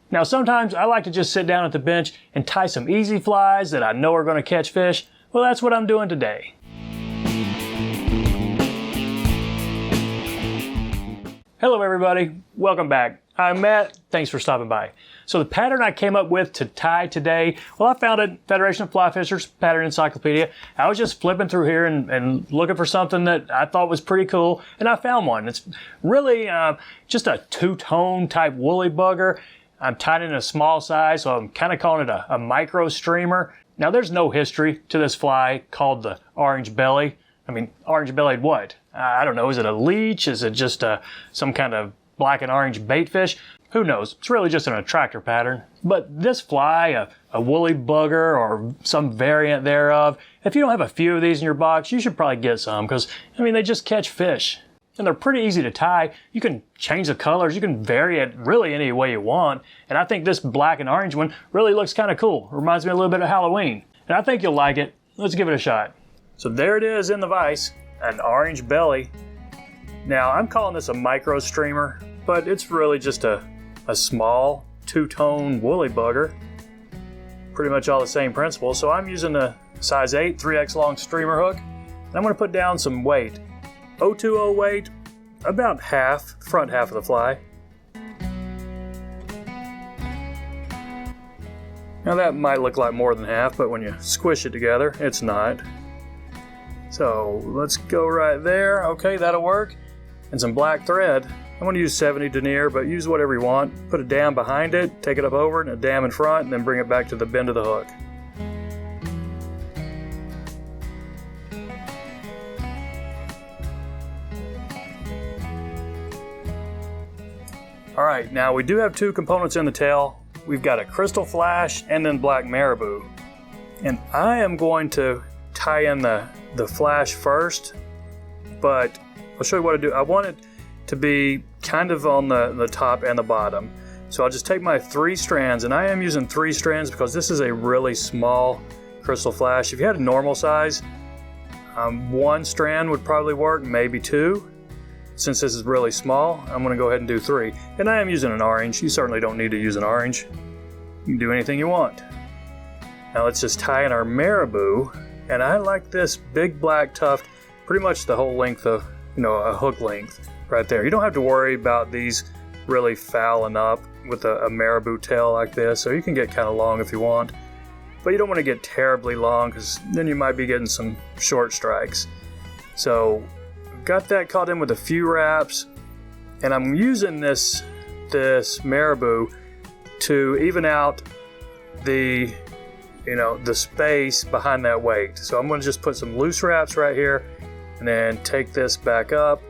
Now sometimes I like to just sit down at the bench and tie some easy flies that I know are going to catch fish. Well, that's what I'm doing today. Hello everybody, welcome back. I'm Matt, thanks for stopping by. So the pattern I came up with to tie today, well, I found it Federation of Fly Fishers Pattern Encyclopedia. I was just flipping through here and looking for something that I thought was pretty cool, and I found one. It's really just a two-tone type woolly bugger. I'm tied in a small size, so I'm kind of calling it a micro streamer. Now there's no history to this fly called the orange belly. I mean, orange bellied what? I don't know, is it a leech? Is it just some kind of black and orange bait fish? Who knows? It's really just an attractor pattern. But this fly, a woolly bugger or some variant thereof, if you don't have a few of these in your box, you should probably get some because, I mean, they just catch fish. And they're pretty easy to tie. You can change the colors. You can vary it really any way you want. And I think this black and orange one really looks kind of cool. Reminds me a little bit of Halloween. And I think you'll like it. Let's give it a shot. So there it is in the vise, an orange belly. Now I'm calling this a micro streamer, but it's really just a small two-tone woolly bugger. Pretty much all the same principle. So I'm using a size 8 3X long streamer hook. And I'm going to put down some weight. 020 weight, about half, front half of the fly. Now that might look like more than half, but when you squish it together, it's not. So let's go right there. Okay, that'll work. And some black thread. I'm going to use 70 denier, but use whatever you want. Put a dam behind it, take it up over it, and a dam in front, and then bring it back to the bend of the hook. Alright, now we do have two components in the tail. We've got a crystal flash and then black marabou. And I am going to tie in the flash first, but I'll show you what I do. I want it to be kind of on the top and the bottom. So I'll just take my 3 strands, and I am using 3 strands because this is a really small crystal flash. If you had a normal size, 1 strand would probably work, maybe 2. Since this is really small, I'm going to go ahead and do 3. And I am using an orange. You certainly don't need to use an orange. You can do anything you want. Now let's just tie in our marabou. And I like this big black tuft, pretty much the whole length of, a hook length right there. You don't have to worry about these really fouling up with a marabou tail like this. So you can get kind of long if you want. But you don't want to get terribly long because then you might be getting some short strikes. So got that caught in with a few wraps, and I'm using this marabou to even out the space behind that weight. So I'm going to just put some loose wraps right here and then take this back up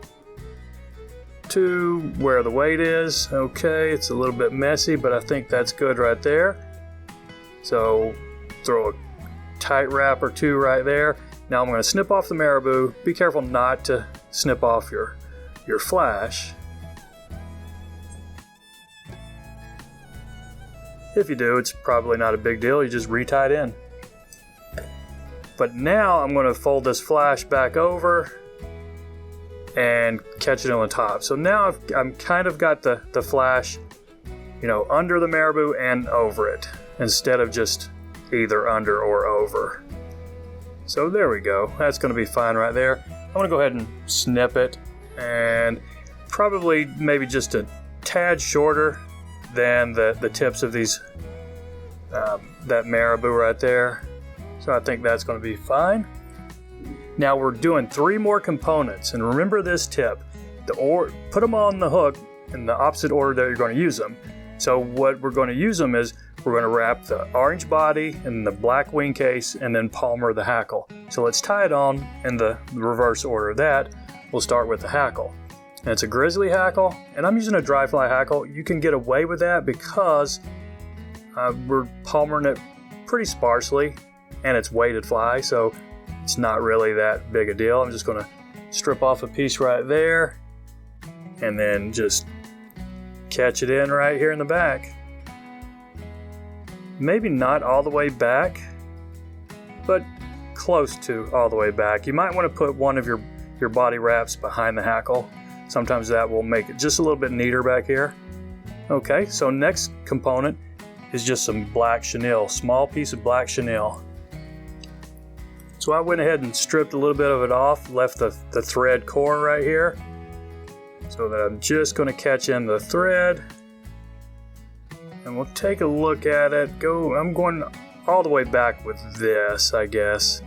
to where the weight is. Okay, it's a little bit messy, but I think that's good right there. So throw a tight wrap or 2 right there. Now I'm going to snip off the marabou. Be careful not to snip off your flash. If you do, it's probably not a big deal. You just retie it in. But now I'm going to fold this flash back over and catch it on the top. So now I'm kind of got the flash, under the marabou and over it, instead of just either under or over. So there we go. That's going to be fine right there. I'm going to go ahead and snip it, and probably maybe just a tad shorter than the tips of these that marabou right there. So I think that's going to be fine. Now we're doing 3 more components, and remember this tip: put them on the hook in the opposite order that you're going to use them. So what we're going to use them is we're going to wrap the orange body in the black wing case and then palmer the hackle. So let's tie it on in the reverse order of that. We'll start with the hackle. And it's a grizzly hackle, and I'm using a dry fly hackle. You can get away with that because we're palmering it pretty sparsely, and it's weighted fly, so it's not really that big a deal. I'm just going to strip off a piece right there and then just catch it in right here in the back. Maybe not all the way back, but close to all the way back. You might want to put one of your body wraps behind the hackle. Sometimes that will make it just a little bit neater back here. Okay, so next component is just some black chenille, small piece of black chenille. So I went ahead and stripped a little bit of it off, left the thread core right here, so that I'm just going to catch in the thread. And we'll take a look at it. I'm going all the way back with this, I guess.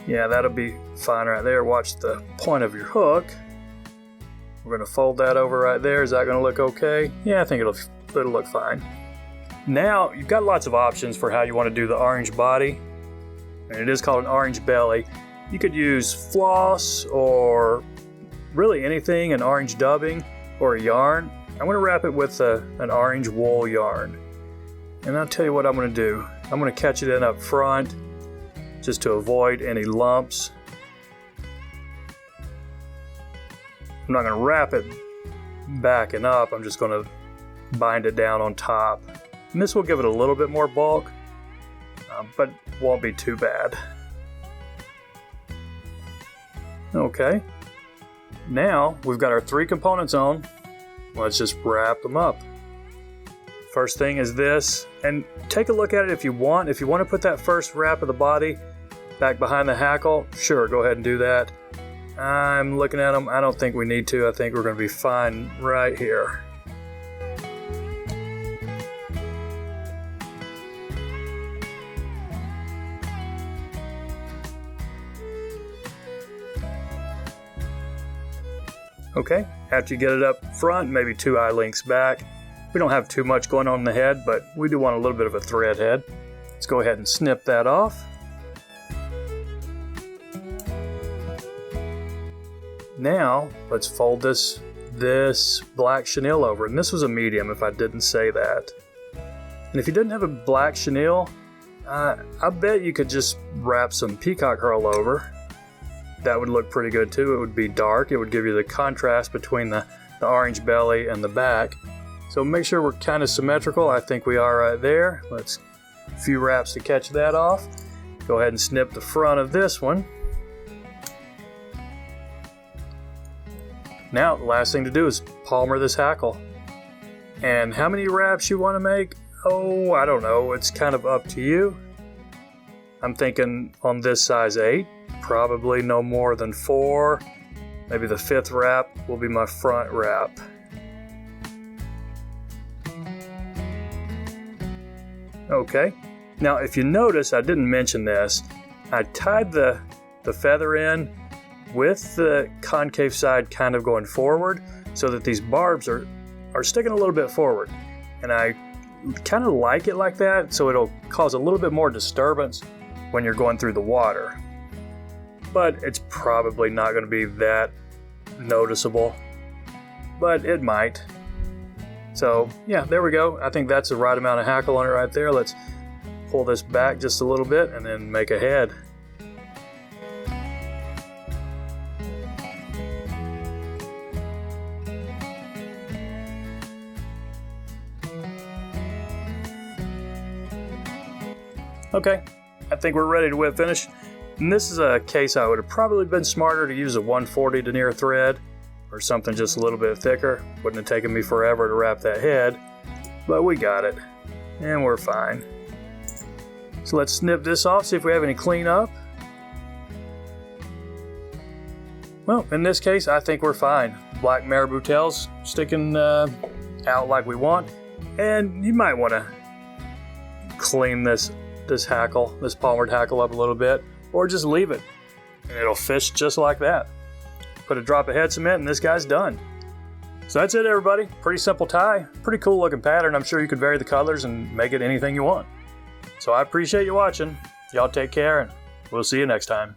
Yeah, that'll be fine right there. Watch the point of your hook. We're going to fold that over right there. Is that going to look okay? Yeah, I think it'll look fine. Now, you've got lots of options for how you want to do the orange body. And it is called an orange belly. You could use floss or really anything, an orange dubbing or a yarn. I'm going to wrap it with an orange wool yarn. And I'll tell you what I'm going to do. I'm going to catch it in up front just to avoid any lumps. I'm not going to wrap it back and up. I'm just going to bind it down on top. And this will give it a little bit more bulk, but won't be too bad. Okay. Now we've got our 3 components on. Let's just wrap them up. First thing is this, and take a look at it if you want. If you want to put that first wrap of the body back behind the hackle, sure, go ahead and do that. I'm looking at them. I don't think we need to. I think we're going to be fine right here. Okay, after you get it up front, maybe 2 eye lengths back. We don't have too much going on in the head, but we do want a little bit of a thread head. Let's go ahead and snip that off. Now, let's fold this black chenille over. And this was a medium, if I didn't say that. And if you didn't have a black chenille, I bet you could just wrap some peacock herl over. That would look pretty good too. It would be dark. It would give you the contrast between the orange belly and the back. So make sure we're kind of symmetrical. I think we are right there. Let's a few wraps to catch that off. Go ahead and snip the front of this one. Now, the last thing to do is palmer this hackle. And how many wraps you want to make? Oh, I don't know. It's kind of up to you. I'm thinking on this size 8, probably no more than 4. Maybe the 5th wrap will be my front wrap. Okay. Now, if you notice, I didn't mention this. I tied the feather in with the concave side kind of going forward so that these barbs are sticking a little bit forward. And I kind of like it like that, so it'll cause a little bit more disturbance when you're going through the water. But it's probably not going to be that noticeable, but it might. So yeah, there we go. I think that's the right amount of hackle on it right there. Let's pull this back just a little bit and then make a head. Okay, I think we're ready to whip finish. And this is a case I would have probably been smarter to use a 140 denier thread or something just a little bit thicker. Wouldn't have taken me forever to wrap that head, but we got it and we're fine. So let's snip this off, see if we have any cleanup. Well, in this case, I think we're fine. Black marabou tails sticking out like we want. And you might want to clean this hackle, this palmered hackle up a little bit, or just leave it and it'll fish just like that. Put a drop of head cement and this guy's done. So that's it, everybody. Pretty simple tie, pretty cool looking pattern. I'm sure you could vary the colors and make it anything you want. So I appreciate you watching. Y'all take care and we'll see you next time.